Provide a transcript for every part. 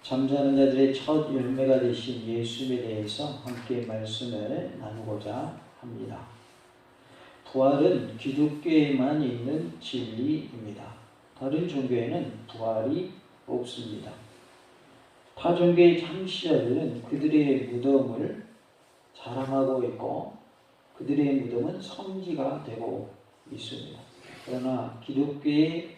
잠자는 자들의 첫 열매가 되신 예수님에 대해서 함께 말씀을 나누고자 합니다. 부활은 기독교에만 있는 진리입니다. 다른 종교에는 부활이 없습니다. 타 종교의 창시자들은 그들의 무덤을 자랑하고 있고 그들의 무덤은 성지가 되고 있습니다. 그러나 기독교의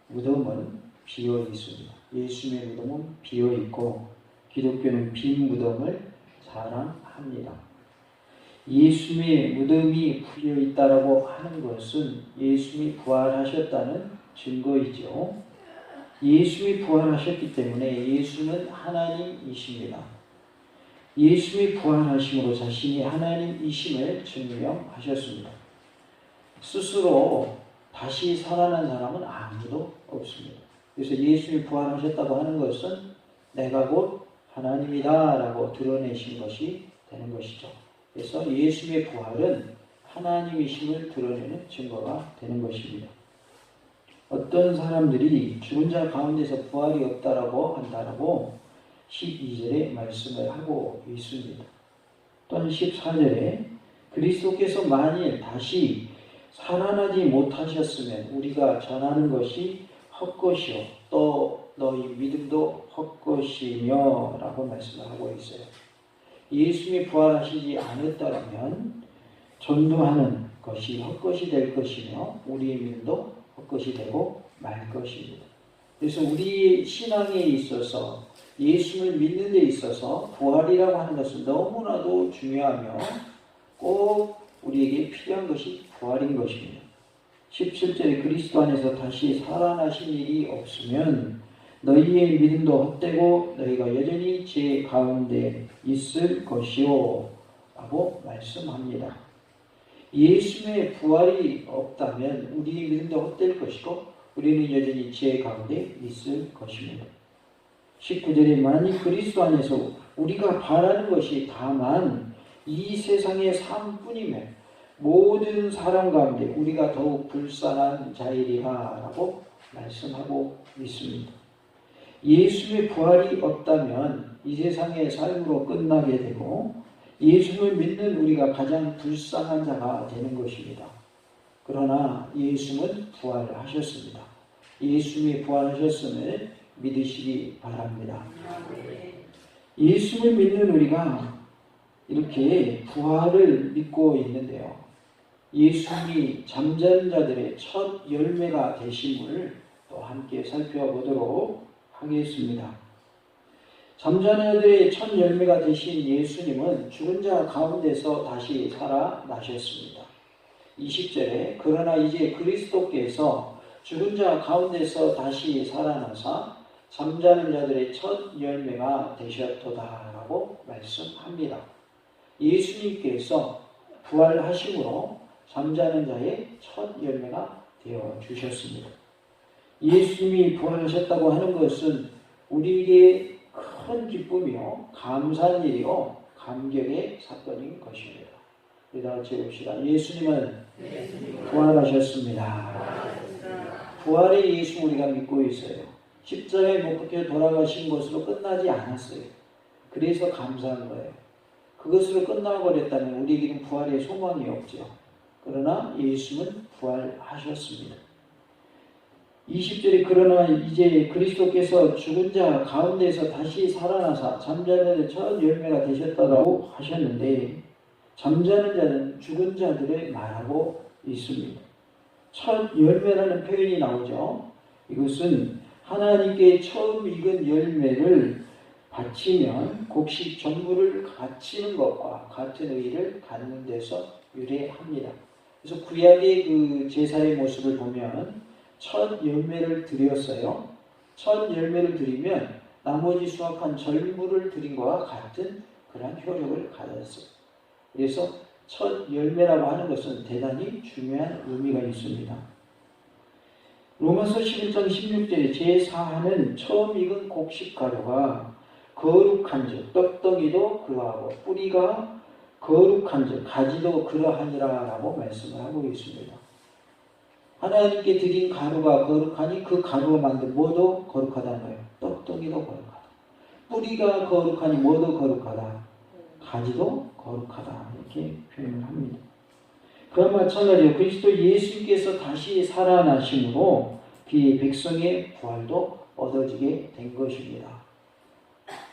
무덤은 비어 있습니다. 예수님의 무덤은 비어 있고 기독교는 빈 무덤을 자랑합니다. 예수님의 무덤이 비어 있다라고 하는 것은 예수님이 부활하셨다는 증거이죠. 예수님이 부활하셨기 때문에 예수는 하나님이십니다. 예수님이 부활하심으로 자신이 하나님이심을 증명하셨습니다. 스스로 다시 살아난 사람은 아무도 없습니다. 그래서 예수님이 부활하셨다고 하는 것은 내가 곧 하나님이다 라고 드러내신 것이 되는 것이죠. 그래서 예수님의 부활은 하나님이심을 드러내는 증거가 되는 것입니다. 어떤 사람들이 죽은 자 가운데서 부활이 없다라고 한다라고 12절에 말씀을 하고 있습니다. 또한 14절에 그리스도께서 만일 다시 살아나지 못하셨으면 우리가 전하는 것이 헛것이요 또 너희 믿음도 헛것이며 라고 말씀을 하고 있어요. 예수님이 부활하시지 않았다면 전도하는 것이 헛것이 될 것이며 우리의 믿음도 헛것이 되고 말 것입니다. 그래서 우리의 신앙에 있어서 예수를 믿는 데 있어서 부활이라고 하는 것은 너무나도 중요하며 꼭 우리에게 필요한 것이 부활인 것입니다. 17절에 그리스도 안에서 다시 살아나신 일이 없으면 너희의 믿음도 헛되고 너희가 여전히 제 가운데 있을 것이요 라고 말씀합니다. 예수님의 부활이 없다면 우리의 믿음도 헛될 것이고 우리는 여전히 제 가운데 있을 것입니다. 19절에 만일 그리스도 안에서 우리가 바라는 것이 다만 이 세상의 삶뿐이면 모든 사람 가운데 우리가 더욱 불쌍한 자이리라 라고 말씀하고 있습니다. 예수의 부활이 없다면 이 세상의 삶으로 끝나게 되고 예수를 믿는 우리가 가장 불쌍한 자가 되는 것입니다. 그러나 예수는 부활하셨습니다. 예수님이 부활하셨음을 믿으시기 바랍니다. 예수를 믿는 우리가 이렇게 부활을 믿고 있는데요. 예수님이 잠자는 자들의 첫 열매가 되심을 또 함께 살펴보도록 하겠습니다. 잠자는 자들의 첫 열매가 되신 예수님은 죽은 자 가운데서 다시 살아나셨습니다. 20절에 그러나 이제 그리스도께서 죽은 자 가운데서 다시 살아나사 잠자는 자들의 첫 열매가 되셨도다 라고 말씀합니다. 예수님께서 부활하심으로 잠자는 자의 첫 열매가 되어 주셨습니다. 예수님이 부활하셨다고 하는 것은 우리에게 큰 기쁨이요 감사한 일이요 감격의 사건인 것입니다. 우리 다 같이 봅시다. 예수님은 부활하셨습니다. 부활의 예수 우리가 믿고 있어요. 십자가에 못 박혀 돌아가신 것으로 끝나지 않았어요. 그래서 감사한 거예요. 그것으로 끝나버렸다면 우리에게는 부활의 소망이 없죠. 그러나 예수는 부활하셨습니다. 20절에 그러나 이제 그리스도께서 죽은 자 가운데서 다시 살아나사 잠자는 자의 첫 열매가 되셨다고 하셨는데 잠자는 자는 죽은 자들을 말하고 있습니다. 첫 열매라는 표현이 나오죠. 이것은 하나님께 처음 익은 열매를 바치면 곡식 전부를 바치는 것과 같은 의의를 갖는 데서 유래합니다. 그래서 구약의 그 제사의 모습을 보면 첫 열매를 드렸어요. 첫 열매를 드리면 나머지 수확한 전부를 드린 것과 같은 그런 효력을 가졌어요. 그래서 첫 열매라고 하는 것은 대단히 중요한 의미가 있습니다. 로마서 11장 16절에 제4하는 처음 익은 곡식 가루가 거룩한 즉 떡덩이도 그러하고 뿌리가 거룩한 즉 가지도 그러하니라 라고 말씀을 하고 있습니다. 하나님께 드린 가루가 거룩하니 그 가루로 만든 뭐도 거룩하다는 거예요. 떡덩이도 거룩하다. 뿌리가 거룩하니 뭐도 거룩하다. 가지도 거룩하다. 이렇게 표현을 합니다. 그와 마찬가지로 그리스도 예수님께서 다시 살아나심으로 그의 백성의 부활도 얻어지게 된 것입니다.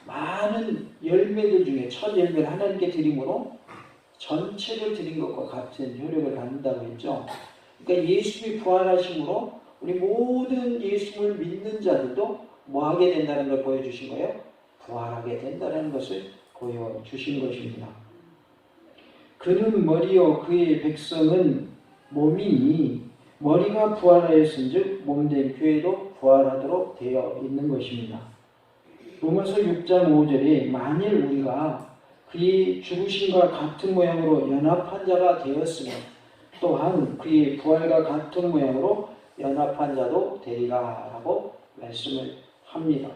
많은 열매들 중에 첫 열매를 하나님께 드림으로 전체를 드린 것과 같은 효력을 갖는다고 했죠. 그러니까 예수님이 부활하심으로 우리 모든 예수님을 믿는 자들도 뭐하게 된다는 걸 보여주신 거예요? 부활하게 된다는 것을 보여주신 것입니다. 그는 머리요 그의 백성은 몸이니 머리가 부활하였은즉 몸된 교회도 부활하도록 되어 있는 것입니다. 로마서 6장 5절에 만일 우리가 그의 죽으심과 같은 모양으로 연합한 자가 되었으면 또한 그의 부활과 같은 모양으로 연합한 자도 되리라 라고 말씀을 합니다.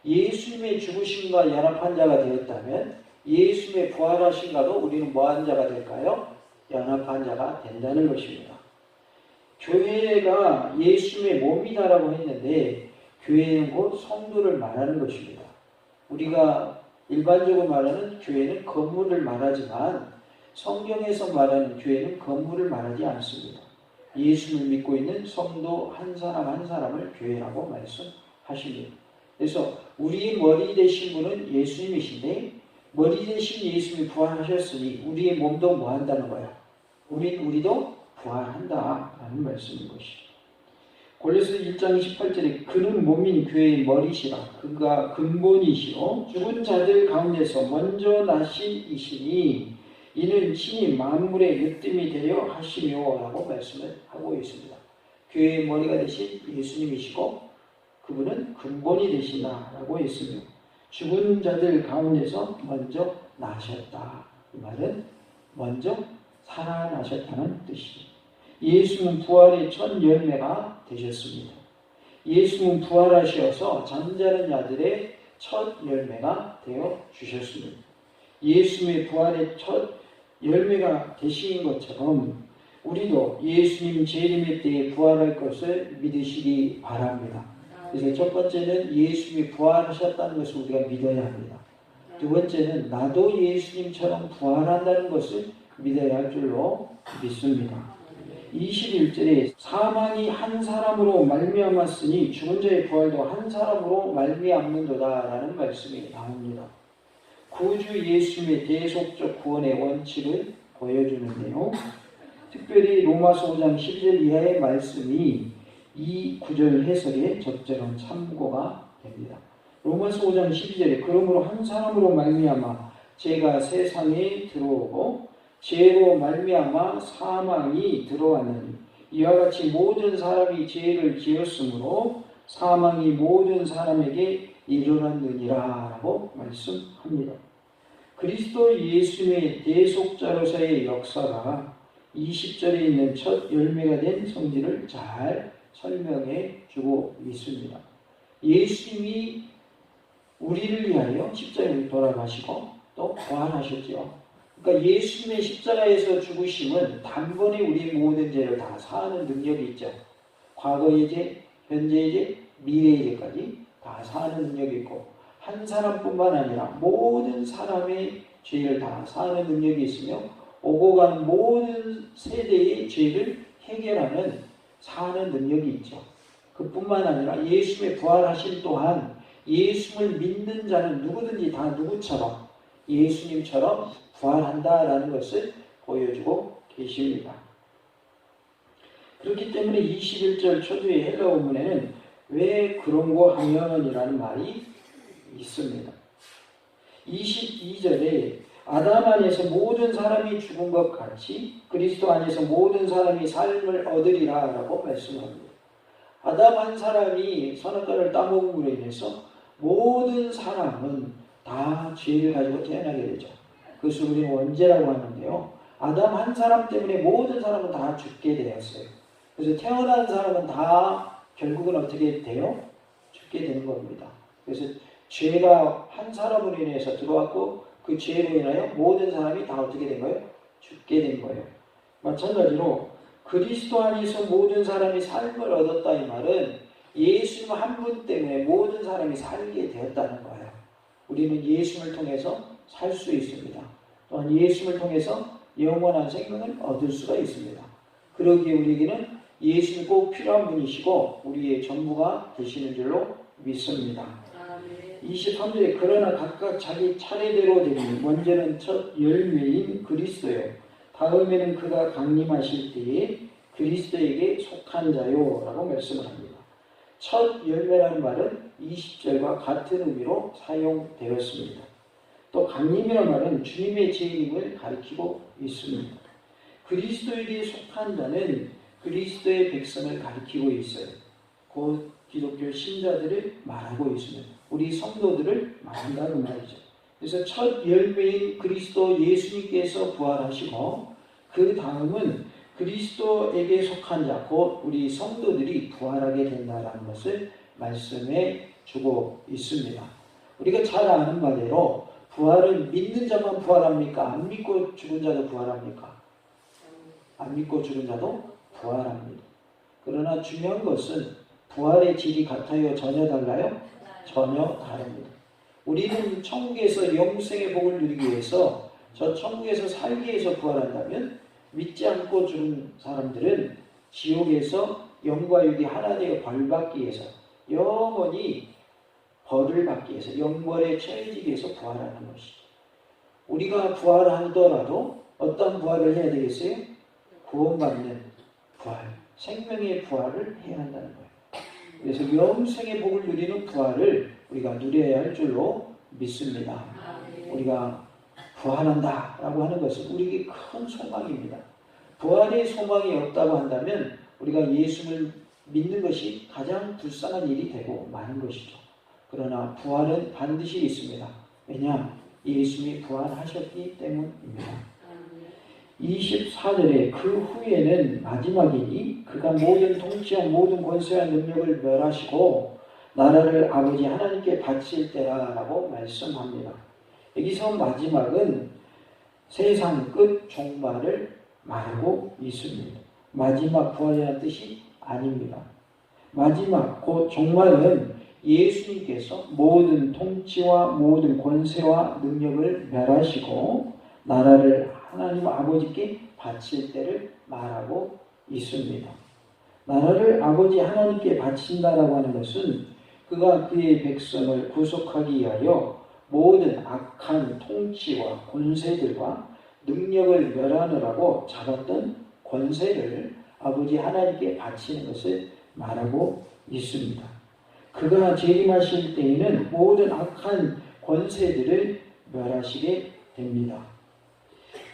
예수님의 죽으심과 연합한 자가 되었다면 예수님의 부활하심과도 우리는 뭐한 자가 될까요? 연합한 자가 된다는 것입니다. 교회가 예수님의 몸이다라고 했는데 교회는 곧 성도를 말하는 것입니다. 우리가 일반적으로 말하는 교회는 건물을 말하지만 성경에서 말하는 교회는 건물을 말하지 않습니다. 예수를 믿고 있는 성도 한 사람 한 사람을 교회라고 말씀하십니다. 그래서 우리의 머리 되신 분은 예수님이신데 머리 되신 예수님이 부활하셨으니 우리의 몸도 뭐 한다는 거예요? 우리도 부활한다라는 말씀인 것이죠. 골로새 1장 18절에 그는 몸인 교회의 머리시라. 그가 근본이시오 죽은 자들 가운데서 먼저 나신 이시니 이는 친히 만물의 으뜸이 되려 하시며 라고 말씀을 하고 있습니다. 교회의 머리가 되신 예수님이시고 그분은 근본이 되시다라고 했으며 죽은 자들 가운데서 먼저 나셨다. 이 말은 먼저 살아나셨다는 뜻이죠. 예수는 부활의 첫 열매가 되셨습니다. 예수는 부활하셔서 잠자는 자들의 첫 열매가 되어 주셨습니다. 예수님의 부활의 첫 열매가 되신 것처럼 우리도 예수님 재림의 때에 부활할 것을 믿으시기 바랍니다. 그래서 첫 번째는 예수님이 부활하셨다는 것을 우리가 믿어야 합니다. 두 번째는 나도 예수님처럼 부활한다는 것을 믿어야 할 줄로 믿습니다. 21절에 사망이 한 사람으로 말미암았으니 죽은 자의 부활도 한 사람으로 말미암는도다 라는 말씀이 나옵니다. 구주 예수님의 대속적 구원의 원칙을 보여주는데요. 특별히 로마서 5장 12절 이하의 말씀이 이 구절 해석에 적절한 참고가 됩니다. 로마서 5장 12절에 그러므로 한 사람으로 말미암아 죄가 세상에 들어오고 죄로 말미암아 사망이 들어왔느니 이와 같이 모든 사람이 죄를 지었으므로 사망이 모든 사람에게 이르렀느니라 라고 말씀합니다. 그리스도 예수님의 대속자로서의 역사가 20절에 있는 첫 열매가 된 성질을 잘 설명해 주고 있습니다. 예수님이 우리를 위하여 십자가에 돌아가시고 또 부활하셨죠. 그러니까 예수님의 십자가에서 죽으심은 단번에 우리 모든 죄를 다 사하는 능력이 있죠. 과거의 죄, 현재의 죄, 미래의 죄까지 다 사하는 능력이 있고 한 사람뿐만 아니라 모든 사람의 죄를 다 사하는 능력이 있으며 오고 가는 모든 세대의 죄를 해결하는 사하는 능력이 있죠. 그뿐만 아니라 예수님의 부활하심 또한 예수님을 믿는 자는 누구든지 다 누구처럼 예수님처럼 부활한다라는 것을 보여주고 계십니다. 그렇기 때문에 21절 초두의 헬라 원문에는 왜 그런고 하면이라는 말이 있습니다. 22절에 아담 안에서 모든 사람이 죽은 것 같이 그리스도 안에서 모든 사람이 삶을 얻으리라 라고 말씀합니다. 아담 한 사람이 선악과를 따먹음으로 인해서 모든 사람은 다 죄를 가지고 태어나게 되죠. 그것을 우리는 원죄라고 하는데요. 아담 한 사람 때문에 모든 사람은 다 죽게 되었어요. 그래서 태어난 사람은 다 결국은 어떻게 돼요? 죽게 되는 겁니다. 그래서 죄가 한 사람으로 인해서 들어왔고 그 죄로 인하여 모든 사람이 다 어떻게 된 거예요? 죽게 된 거예요. 마찬가지로 그리스도 안에서 모든 사람이 삶을 얻었다 이 말은 예수님 한 분 때문에 모든 사람이 살게 되었다는 거예요. 우리는 예수를 통해서 살 수 있습니다. 또한 예수를 통해서 영원한 생명을 얻을 수가 있습니다. 그러기에 우리에게는 예수는 꼭 필요한 분이시고 우리의 전부가 되시는 줄로 믿습니다. 23절에 그러나 각각 자기 차례대로 되니 먼저는 첫 열매인 그리스도요 다음에는 그가 강림하실 때에 그리스도에게 속한 자요 라고 말씀을 합니다. 첫 열매라는 말은 20절과 같은 의미로 사용되었습니다. 또 강림이라는 말은 주님의 재림을 가리키고 있습니다. 그리스도에게 속한 자는 그리스도의 백성을 가리키고 있어요. 곧 기독교 신자들을 말하고 있습니다. 우리 성도들을 말한다는 말이죠. 그래서 첫 열매인 그리스도 예수님께서 부활하시고 그 다음은 그리스도에게 속한 자, 곧 우리 성도들이 부활하게 된다는 것을 말씀해 주고 있습니다. 우리가 잘 아는 바대로 부활은 믿는 자만 부활합니까? 안 믿고 죽은 자도 부활합니까? 안 믿고 죽은 자도 부활합니다. 그러나 중요한 것은 부활의 질이 같아요? 전혀 달라요? 전혀 다릅니다. 우리는 천국에서 영생의 복을 누리기 위해서 저 천국에서 살기 위해서 부활한다면 믿지 않고 죽은 사람들은 지옥에서 영과 육이 하나 되어 벌받기 위해서 영원히 벌을 받기 위해서 영벌에 처해지기 위해서 부활하는 것이죠. 우리가 부활하더라도 어떤 부활을 해야 되겠어요? 구원받는 부활, 생명의 부활을 해야 한다는 거예요. 그래서 영생의 복을 누리는 부활을 우리가 누려야 할 줄로 믿습니다. 우리가 부활한다라고 하는 것은 우리에게 큰 소망입니다. 부활의 소망이 없다고 한다면 우리가 예수를 믿는 것이 가장 불쌍한 일이 되고 마는 것이죠. 그러나 부활은 반드시 있습니다. 왜냐? 예수님이 부활하셨기 때문입니다. 24절에 그 후에는 마지막이니 그가 모든 통치와 모든 권세와 능력을 멸하시고 나라를 아버지 하나님께 바칠 때라라고 말씀합니다. 여기서 마지막은 세상 끝 종말을 말하고 있습니다. 마지막 부활이라는 뜻이 아닙니다. 마지막 곧 종말은 예수님께서 모든 통치와 모든 권세와 능력을 멸하시고 나라를 하나님 아버지께 바칠 때를 말하고 있습니다. 나라를 아버지 하나님께 바친다라고 하는 것은 그가 그의 백성을 구속하기 위하여 모든 악한 통치와 권세들과 능력을 멸하느라고 잡았던 권세를 아버지 하나님께 바치는 것을 말하고 있습니다. 그가 재림하실 때에는 모든 악한 권세들을 멸하시게 됩니다.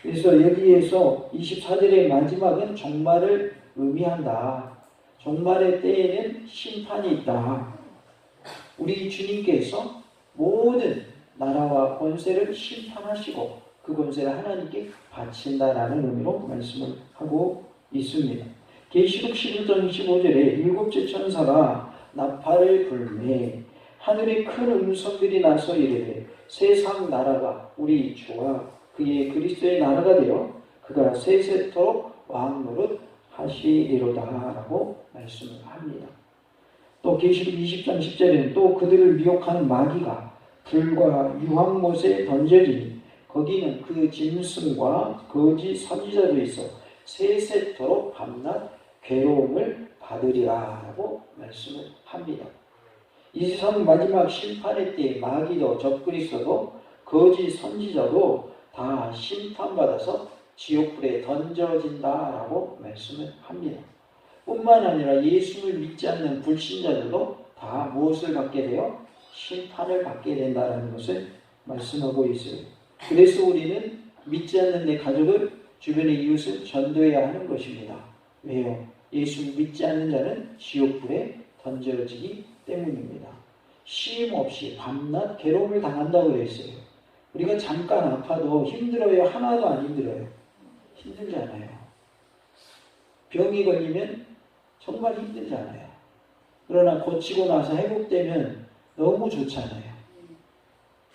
그래서 여기에서 24절의 마지막은 종말을 의미한다. 종말의 때에는 심판이 있다. 우리 주님께서 모든 나라와 권세를 심판하시고 그 권세를 하나님께 바친다라는 의미로 말씀을 하고 있습니다. 계시록 11장 25절에 일곱째 천사가 나팔을 불매 하늘에 큰 음성들이 나서 이르되 세상 나라가 우리 주와 그의 그리스도의 나라가 되어 그가 세세토록 왕노릇 하시리로다 라고 말씀을 합니다. 또 계시록 20장 10절에는 또 그들을 미혹하는 마귀가 불과 유황못에 던져지니 거기는 그 짐승과 거짓 선지자도 있어 세세토록 밤낮 괴로움을 받으리라 라고 말씀을 합니다. 이 세상 마지막 심판의 때에 마귀도 적그리스도도 거짓 선지자도 다 심판받아서 지옥불에 던져진다라고 말씀을 합니다. 뿐만 아니라 예수를 믿지 않는 불신자들도 다 무엇을 받게 돼요? 심판을 받게 된다는 것을 말씀하고 있어요. 그래서 우리는 믿지 않는 내 가족을 주변의 이웃을 전도해야 하는 것입니다. 왜요? 예수를 믿지 않는 자는 지옥불에 던져지기 때문입니다. 쉼 없이 밤낮 괴로움을 당한다고 그랬어요. 우리가 잠깐 아파도 힘들어요? 하나도 안 힘들어요? 힘들지 않아요. 병이 걸리면 정말 힘들지 않아요. 그러나 고치고 나서 회복되면 너무 좋잖아요.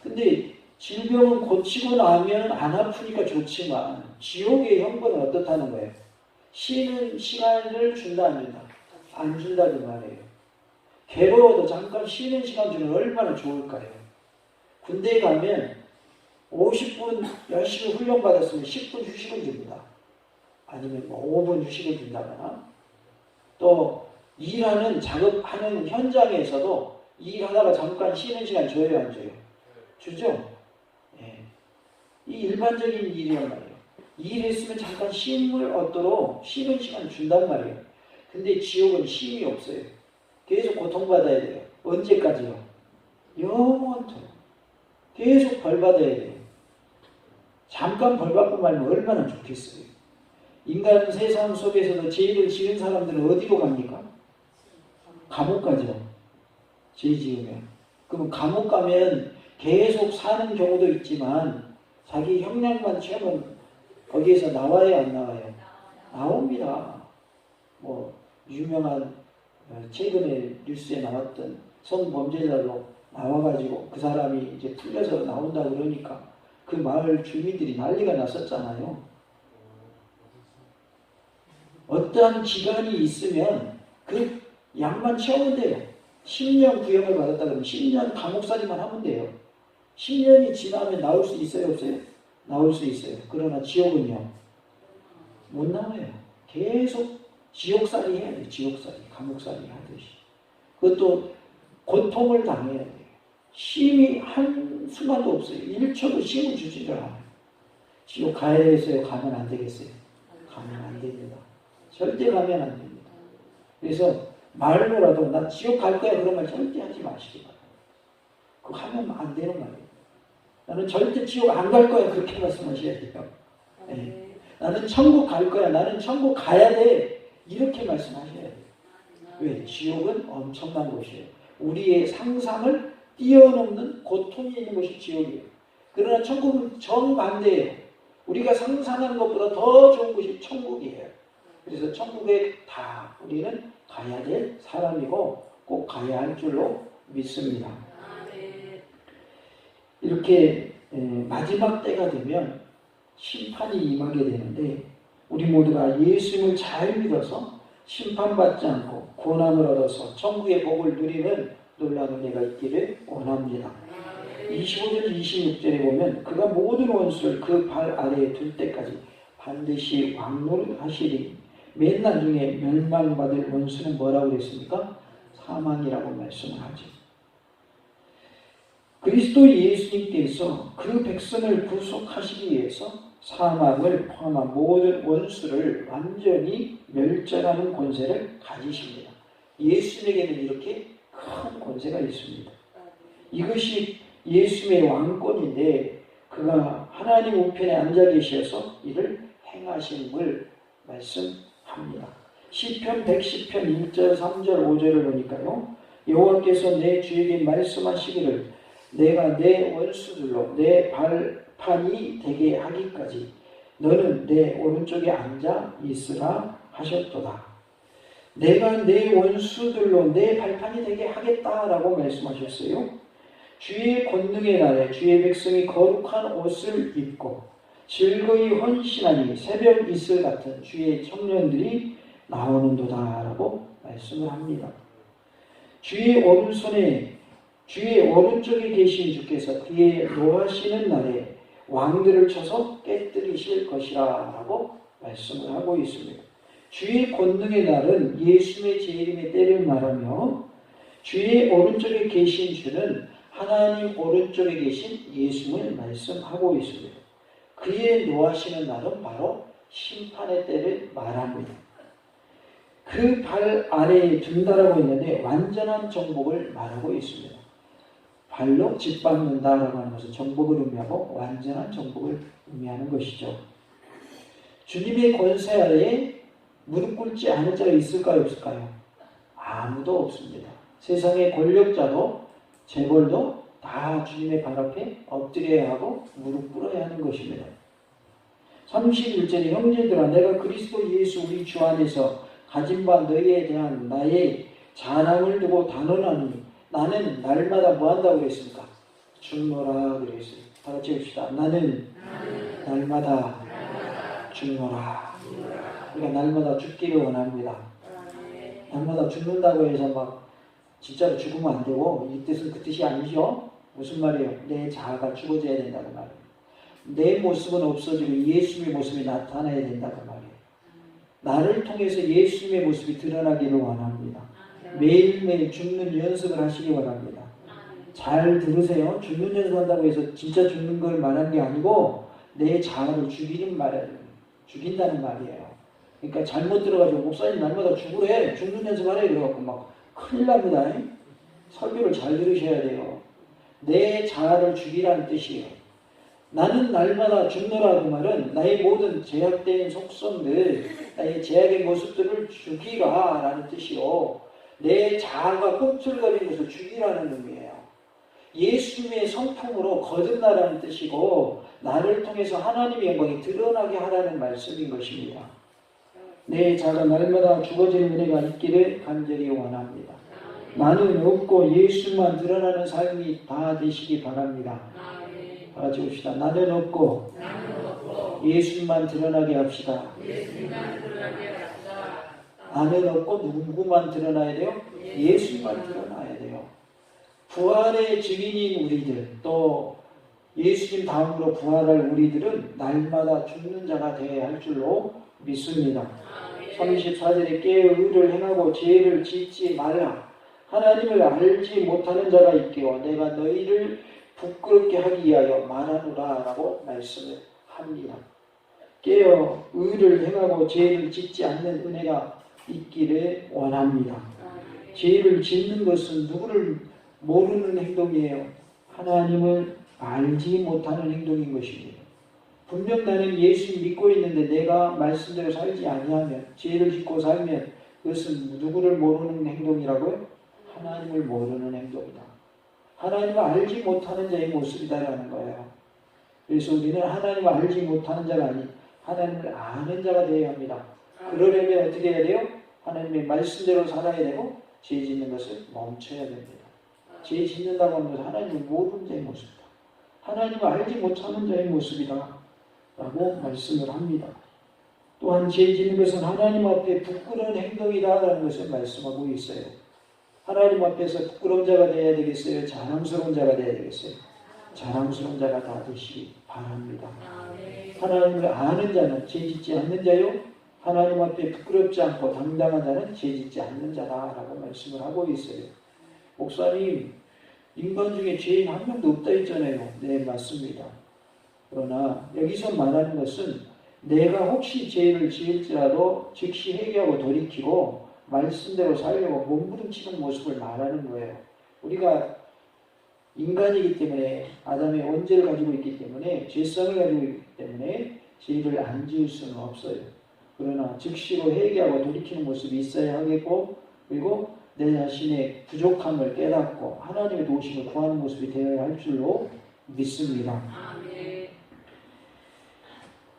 근데 질병은 고치고 나면 안 아프니까 좋지만 지옥의 형벌은 어떻다는 거예요? 쉬는 시간을 준다 안 준다? 안 준다는 말이에요. 괴로워도 잠깐 쉬는 시간 주면 얼마나 좋을까요? 군대에 가면 50분 열심히 훈련받았으면 10분 휴식을 줍니다. 아니면 뭐 5분 휴식을 준다거나, 또 일하는 작업하는 현장에서도 일하다가 잠깐 쉬는 시간 줘요, 안 줘요? 주죠? 예. 이 일반적인 일이란 말이에요. 일했으면 잠깐 쉼을 얻도록 쉬는 시간 준단 말이에요. 근데 지옥은 쉼이 없어요. 계속 고통받아야 돼요. 언제까지요? 영원토록. 계속 벌받아야 돼요. 잠깐 벌받고 말면 얼마나 좋겠어요. 인간 세상 속에서도 죄를 지은 사람들은 어디로 갑니까? 감옥 가죠. 죄 지으면. 그럼 감옥 가면 계속 사는 경우도 있지만 자기 형량만 채우면 거기에서 나와요, 안 나와요? 나옵니다. 뭐 유명한 최근에 뉴스에 나왔던 성범죄자로 나와가지고 그 사람이 이제 풀려서 나온다 그러니까 그 마을 주민들이 난리가 났었잖아요. 어떠한 기간이 있으면 그 양만 채우면 돼요. 10년 구형을 받았다 그러면 10년 감옥살이만 하면 돼요. 10년이 지나면 나올 수 있어요, 없어요? 나올 수 있어요. 그러나 지옥은요, 못 나와요. 계속 지옥살이 해야 돼요. 지옥살이, 감옥살이 하듯이. 그것도 고통을 당해야 돼요. 쉼이 한순간도 없어요. 1초도 쉼을 주지를 않아요. 지옥 가야 되겠어요? 가면 안 되겠어요? 가면 안 됩니다. 절대 가면 안 됩니다. 그래서 말로라도 나 지옥 갈 거야 그런 말 절대 하지 마시기 바랍니다. 그거 하면 안 되는 말이에요. 나는 절대 지옥 안 갈 거야 그렇게 말씀하셔야 돼요. 네. 나는 천국 갈 거야. 나는 천국 가야 돼. 이렇게 말씀하셔야 돼요. 왜? 지옥은 엄청난 곳이에요. 우리의 상상을 뛰어넘는 고통이 있는 것이 지옥이에요. 그러나 천국은 정반대예요. 우리가 상상하는 것보다 더 좋은 곳이 천국이에요. 그래서 천국에 다 우리는 가야 될 사람이고 꼭 가야 할 줄로 믿습니다. 이렇게 마지막 때가 되면 심판이 임하게 되는데 우리 모두가 예수님을 잘 믿어서 심판받지 않고 구원함을 얻어서 천국의 복을 누리는 놀라운 은혜가 있기를 원합니다. 25절 26절에 보면 그가 모든 원수를 그 발 아래에 둘 때까지 반드시 왕노릇하시리. 맨 나중에 멸망받을 원수는 뭐라고 그랬습니까? 사망이라고 말씀을 하죠. 그리스도 예수님께서 그 백성을 구속하시기 위해서 사망을 포함한 모든 원수를 완전히 멸절하는 권세를 가지십니다. 예수님에게는 이렇게 큰 권세가 있습니다. 이것이 예수님의 왕권인데 그가 하나님 우편에 앉아 계셔서 이를 행하심을 말씀합니다. 시편 110편 1절 3절 5절을 보니까요. 여호와께서 내 주에게 말씀하시기를 내가 내 원수들로 내 발판이 되게 하기까지 너는 내 오른쪽에 앉아 있으라 하셨도다. 내가 내 원수들로 내 발판이 되게 하겠다라고 말씀하셨어요. 주의 권능의 날에 주의 백성이 거룩한 옷을 입고 즐거이 헌신하니 새벽 이슬 같은 주의 청년들이 나오는도다라고 말씀을 합니다. 주의 오른쪽에 계신 주께서 그의 노하시는 날에 왕들을 쳐서 깨뜨리실 것이라 라고 말씀을 하고 있습니다. 주의 권능의 날은 예수님의 재림의 때를 말하며 주의 오른쪽에 계신 주는 하나님 오른쪽에 계신 예수님을 말씀하고 있습니다. 그의 노하시는 날은 바로 심판의 때를 말합니다. 그 발 아래에 둔다라고 했는데 완전한 정복을 말하고 있습니다. 발로 짓밟는다라고 하는 것은 정복을 의미하고 완전한 정복을 의미하는 것이죠. 주님의 권세 아래에 무릎 꿇지 않을 자가 있을까요? 없을까요? 아무도 없습니다. 세상의 권력자도 재벌도 다 주님의 발 앞에 엎드려야 하고 무릎 꿇어야 하는 것입니다. 31절에 형제들아 내가 그리스도 예수 우리 주 안에서 가진 바 너희에 대한 나의 자랑을 두고 단언하니 나는 날마다 뭐 한다고 그랬습니까? 죽노라 그랬어요. 다 같이 합시다. 나는 날마다 죽노라. 우리가 날마다 죽기를 원합니다. 날마다 죽는다고 해서 막 진짜로 죽으면 안 되고 이 뜻은 그 뜻이 아니죠. 무슨 말이에요? 내 자아가 죽어져야 된다고 말이에요. 내 모습은 없어지고 예수님의 모습이 나타나야 된다고 말이에요. 나를 통해서 예수님의 모습이 드러나기를 원합니다. 매일매일 죽는 연습을 하시기 바랍니다. 잘 들으세요. 죽는 연습한다고 해서 진짜 죽는 걸 말하는 게 아니고 내 자아를 죽이는 말이에요. 죽인다는 말이에요. 그러니까 잘못 들어가지고 목사님 날마다 죽으래. 죽는 연습하래. 그래갖고 막 큰일 납니다. 설교를 잘 들으셔야 돼요. 내 자아를 죽이라는 뜻이에요. 나는 날마다 죽노라 그 말은 나의 모든 제약된 속성들, 나의 제약의 모습들을 죽이라 라는 뜻이요. 내 자아가 꿈틀거리는 것을 죽이라는 의미예요. 예수님의 성품으로 거듭나라는 뜻이고 나를 통해서 하나님의 영광이 드러나게 하라는 말씀인 것입니다. 내 자아가 날마다 죽어지는 은혜가 있기를 간절히 원합니다. 나는 없고 예수만 드러나는 삶이 다 되시기 바랍니다. 다 같이 봅시다. 나는 없고 예수만 드러나게 합시다. 나는 없고 누구만 드러나야 돼요? 예수만 드러나야 돼요. 부활의 증인인 우리들, 또 예수님 다음으로 부활할 우리들은 날마다 죽는 자가 되어야 할 줄로 믿습니다. 34절에 깨어 의를 행하고 죄를 짓지 말라. 하나님을 알지 못하는 자가 있기와 내가 너희를 부끄럽게 하기 위하여 말하노라 라고 말씀을 합니다. 깨어 의를 행하고 죄를 짓지 않는 은혜가 있기를 원합니다. 죄를 짓는 것은 누구를 모르는 행동이에요. 하나님을 알지 못하는 행동인 것입니다. 분명 나는 예수 믿고 있는데 내가 말씀대로 살지 아니하면, 죄를 짓고 살면 그것은 누구를 모르는 행동이라고요? 하나님을 모르는 행동이다. 하나님을 알지 못하는 자의 모습이다라는 거예요. 그래서 우리는 하나님을 알지 못하는 자가 아닌 하나님을 아는 자가 되어야 합니다. 그러려면 어떻게 해야 돼요? 하나님의 말씀대로 살아야 되고 죄 짓는 것을 멈춰야 됩니다. 죄 짓는다고 하는 것은 하나님을 모르는 자의 모습이다. 하나님을 알지 못하는 자의 모습이다 라고 말씀을 합니다. 또한 죄 짓는 것은 하나님 앞에 부끄러운 행동이다 라는 것을 말씀하고 있어요. 하나님 앞에서 부끄러운 자가 되어야 되겠어요? 자랑스러운 자가 되어야 되겠어요? 자랑스러운 자가 다 되시기 바랍니다. 하나님을 아는 자는 죄 짓지 않는 자요, 하나님 앞에 부끄럽지 않고 당당한 자는 죄 짓지 않는 자다라고 말씀을 하고 있어요. 목사님, 인간 중에 죄인 한 명도 없다 했잖아요. 네, 맞습니다. 그러나 여기서 말하는 것은 내가 혹시 죄를 지을지라도 즉시 회개하고 돌이키고 말씀대로 살려고 몸부림치는 모습을 말하는 거예요. 우리가 인간이기 때문에, 아담의 원죄를 가지고 있기 때문에, 죄성을 가지고 있기 때문에 죄를 안 지을 수는 없어요. 그러나 즉시로 회개하고 돌이키는 모습이 있어야 하겠고, 그리고 내 자신의 부족함을 깨닫고 하나님의 도우심을 구하는 모습이 되어야 할 줄로 믿습니다.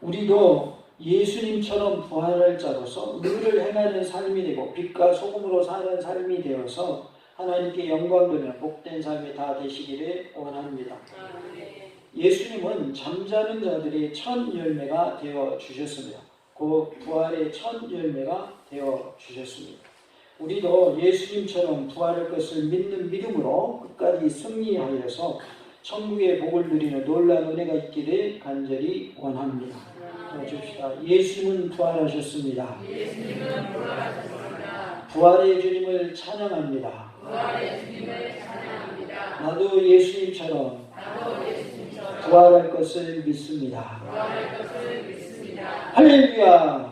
우리도 예수님처럼 부활할 자로서 의를 행하는 삶이 되고 빛과 소금으로 사는 삶이 되어서 하나님께 영광 돌리는 복된 삶이 다 되시기를 원합니다. 예수님은 잠자는 자들의 첫 열매가 되어 주셨습니다. 그 부활의 첫 열매가 되어 주셨습니다. 우리도 예수님처럼 부활할 것을 믿는 믿음으로 끝까지 승리하여서 천국의 복을 누리는 놀라운 은혜가 있기를 간절히 원합니다. 줍시다. 예수님은 부활하셨습니다. 부활의 주님을 찬양합니다. 나도 예수님처럼 부활할 것을 믿습니다. 할렐루야.